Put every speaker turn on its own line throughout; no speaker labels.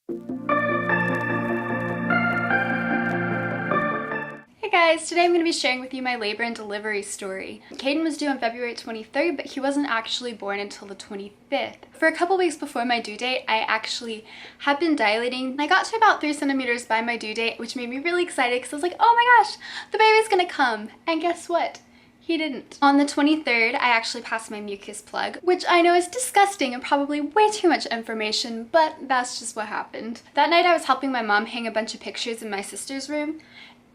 Hey guys, today I'm going to be sharing with you my labor and delivery story. Caden was due on February 23rd, but he wasn't actually born until the 25th. For a couple weeks before my due date, I actually had been dilating. I got to about 3 centimeters by my due date, which made me really excited because I was like, oh my gosh, the baby's gonna come. And guess what? He didn't. On the 23rd, I actually passed my mucus plug, which I know is disgusting and probably way too much information, but that's just what happened. That night I was helping my mom hang a bunch of pictures in my sister's room,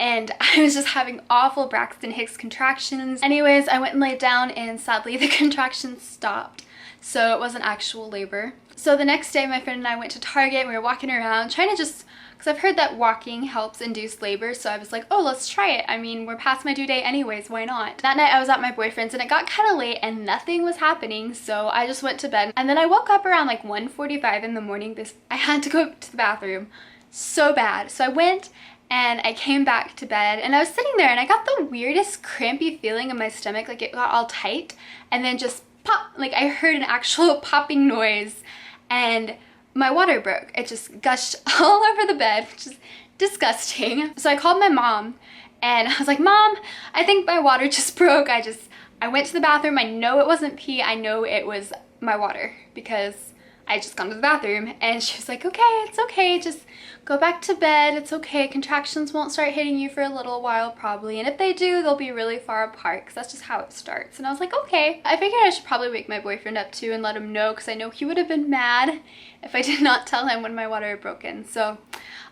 and I was just having awful Braxton Hicks contractions. Anyways, I went and laid down and sadly the contractions stopped. So it wasn't actual labor. So the next day my friend and I went to Target and we were walking around trying to just, because I've heard that walking helps induce labor, so I was like, oh, let's try it. I mean, we're past my due date anyways, why not? That night I was at my boyfriend's and it got kind of late and nothing was happening, so I just went to bed. And then I woke up around like 1:45 in the morning. I had to go to the bathroom so bad. So I went and I came back to bed and I was sitting there and I got the weirdest crampy feeling in my stomach, like it got all tight and then just pop, like I heard an actual popping noise and my water broke. It just gushed all over the bed, which is disgusting. So I called my mom and I was like, Mom, I think my water just broke. I went to the bathroom. I know it wasn't pee. I know it was my water because I just gone to the bathroom. And she was like, okay, it's okay. Just go back to bed. It's okay. Contractions won't start hitting you for a little while probably. And if they do, they'll be really far apart because that's just how it starts. And I was like, okay. I figured I should probably wake my boyfriend up too and let him know because I know he would have been mad if I did not tell him when my water had broken. So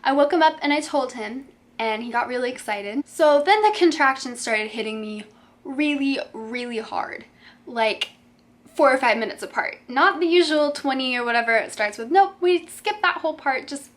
I woke him up and I told him and he got really excited. So then the contractions started hitting me really, really hard. Like 4 or 5 minutes apart. Not the usual 20 or whatever it starts with. Nope, we skipped that whole part, just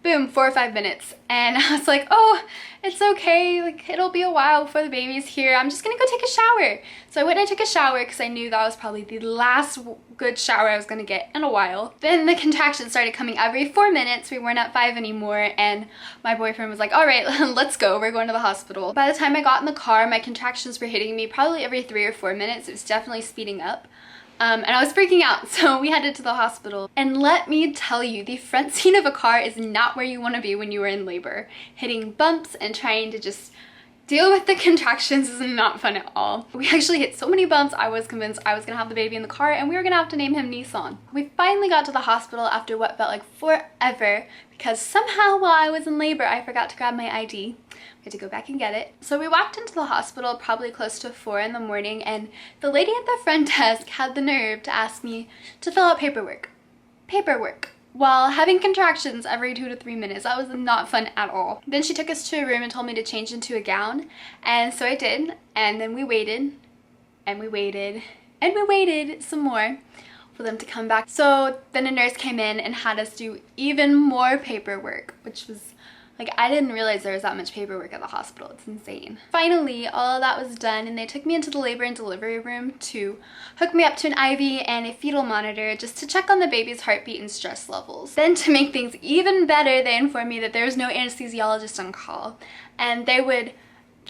boom, 4 or 5 minutes. And I was like, oh, it's okay, like it'll be a while before the baby's here. I'm just gonna go take a shower. So I went and I took a shower because I knew that was probably the last good shower I was gonna get in a while. Then the contractions started coming every 4 minutes. We weren't at 5 anymore and my boyfriend was like, all right, let's go, we're going to the hospital. By the time I got in the car, my contractions were hitting me probably every 3 or 4 minutes. It was definitely speeding up. And I was freaking out, so we headed to the hospital. And let me tell you, the front seat of a car is not where you want to be when you are in labor. Hitting bumps and trying to just deal with the contractions is not fun at all. We actually hit so many bumps, I was convinced I was gonna have the baby in the car and we were gonna have to name him Nissan. We finally got to the hospital after what felt like forever because somehow while I was in labor, I forgot to grab my ID. We had to go back and get it. So we walked into the hospital probably close to 4 in the morning and the lady at the front desk had the nerve to ask me to fill out paperwork. While having contractions every 2 to 3 minutes. That was not fun at all. Then she took us to a room and told me to change into a gown. And so I did. And then we waited and we waited and we waited some more for them to come back. So then a nurse came in and had us do even more paperwork, which was like, I didn't realize there was that much paperwork at the hospital. It's insane. Finally, all of that was done and they took me into the labor and delivery room to hook me up to an IV and a fetal monitor just to check on the baby's heartbeat and stress levels. Then to make things even better, they informed me that there was no anesthesiologist on call and they would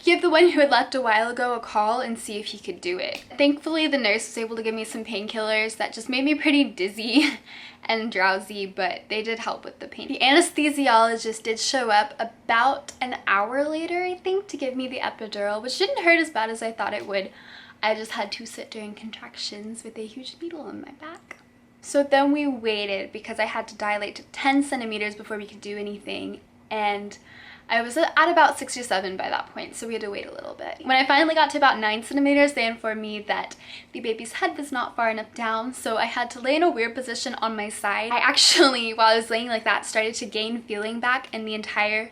give the one who had left a while ago a call and see if he could do it. Thankfully, the nurse was able to give me some painkillers that just made me pretty dizzy and drowsy, but they did help with the pain. The anesthesiologist did show up about an hour later, I think, to give me the epidural, which didn't hurt as bad as I thought it would. I just had to sit during contractions with a huge needle in my back. So then we waited because I had to dilate to 10 centimeters before we could do anything, and I was at about 6 or 7 by that point, so we had to wait a little bit. When I finally got to about 9 centimeters, they informed me that the baby's head was not far enough down, so I had to lay in a weird position on my side. I actually, while I was laying like that, started to gain feeling back in the entire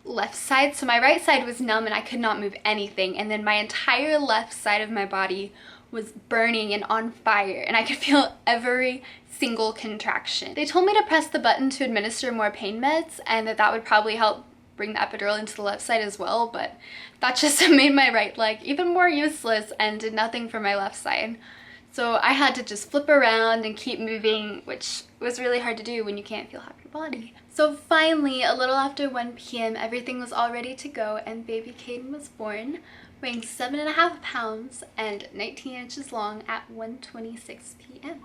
left side. So my right side was numb and I could not move anything, and then my entire left side of my body was burning and on fire, and I could feel every single contraction. They told me to press the button to administer more pain meds and that would probably help bring the epidural into the left side as well, but that just made my right leg even more useless and did nothing for my left side. So I had to just flip around and keep moving, which was really hard to do when you can't feel half your body. So finally, a little after 1 p.m., everything was all ready to go and baby Caden was born, weighing 7.5 pounds and 19 inches long at 1:26 p.m.